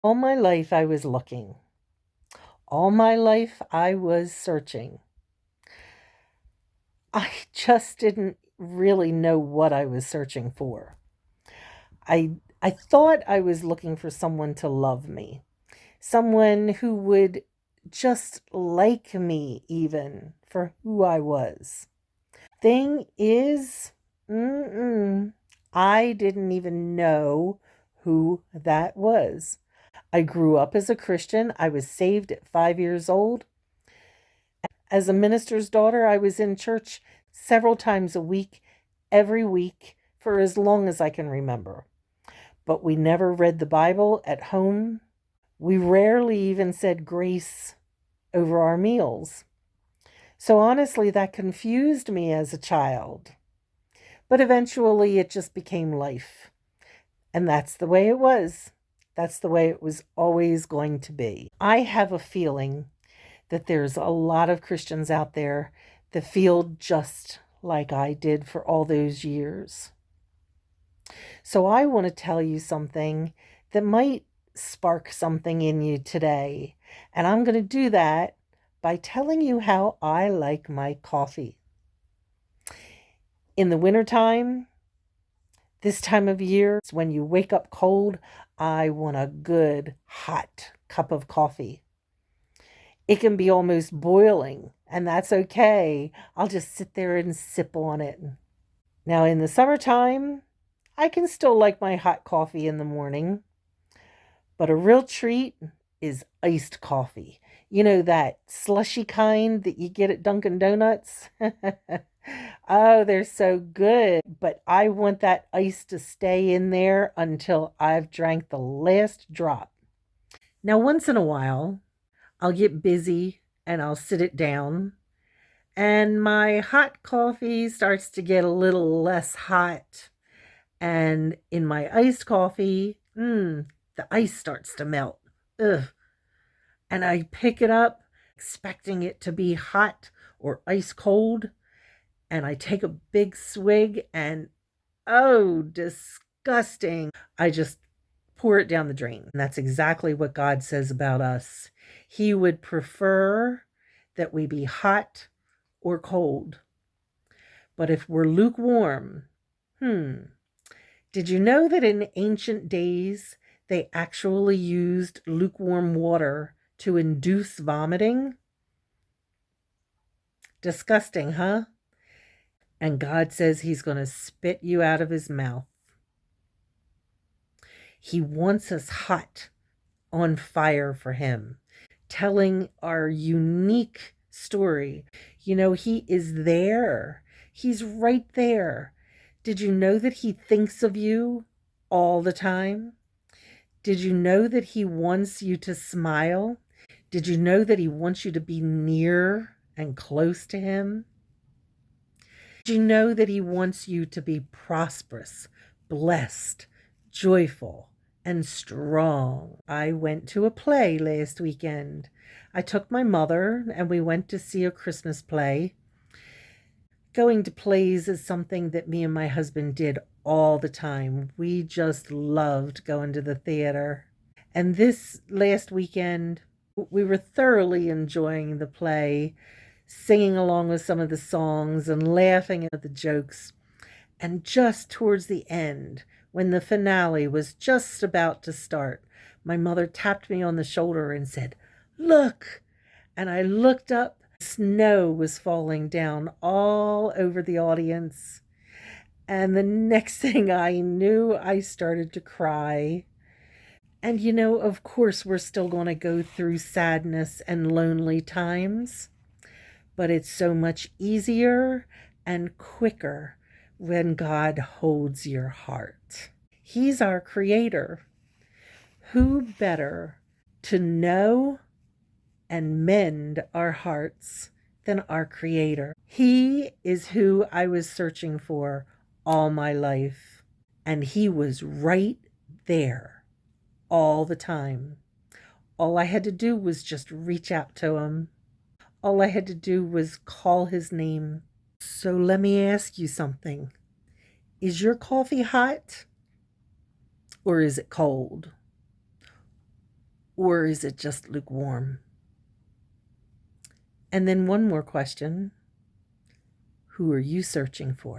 All my life I was looking. All my life I was searching. I just didn't really know what I was searching for. I I thought I was looking for someone to love me, someone who would just like me even for who I was. Thing is, I didn't even know who that was. I grew up as a Christian. I was saved at 5 years old. As a minister's daughter, I was in church several times a week, every week, for as long as I can remember. But we never read the Bible at home. We rarely even said grace over our meals. So honestly, that confused me as a child. But eventually, it just became life. And that's the way it was. That's the way it was always going to be. I have a feeling that there's a lot of Christians out there that feel just like I did for all those years. So I want to tell you something that might spark something in you today. And I'm going to do that by telling you how I like my coffee. In the wintertime, this time of year, when you wake up cold, I want a good hot cup of coffee. It can be almost boiling, and that's okay. I'll just sit there and sip on it. Now, in the summertime, I can still like my hot coffee in the morning, but a real treat is iced coffee. You know, that slushy kind that you get at Dunkin' Donuts? Oh, they're so good. But I want that ice to stay in there until I've drank the last drop. Now, once in a while, I'll get busy and I'll sit it down, and my hot coffee starts to get a little less hot. And in my iced coffee, the ice starts to melt. Ugh. And I pick it up, expecting it to be hot or ice cold. And I take a big swig, and oh, disgusting. I just pour it down the drain. And that's exactly what God says about us. He would prefer that we be hot or cold. But if we're lukewarm, did you know that in ancient days they actually used lukewarm water to induce vomiting? Disgusting, huh? And God says He's going to spit you out of His mouth. He wants us hot, on fire for Him, telling our unique story. You know, He is there, He's right there. Did you know that He thinks of you all the time? Did you know that He wants you to smile? Did you know that He wants you to be near and close to Him? Did you know that He wants you to be prosperous, blessed, joyful, and strong? I went to a play last weekend. I took my mother and we went to see a Christmas play. Going to plays is something that me and my husband did all the time. We just loved going to the theater. And this last weekend, we were thoroughly enjoying the play, singing along with some of the songs and laughing at the jokes. And just towards the end, when the finale was just about to start, my mother tapped me on the shoulder and said, "Look." And I looked up. Snow was falling down all over the audience. And the next thing I knew, I started to cry. And you know, of course, we're still going to go through sadness and lonely times, but it's so much easier and quicker when God holds your heart. He's our creator. Who better to know and mend our hearts than our creator? He is who I was searching for all my life, and He was right there all the time. All I had to do was just reach out to Him. All I had to do was call His name. So let me ask you something. Is your coffee hot or is it cold? Or is it just lukewarm? And then one more question. Who are you searching for?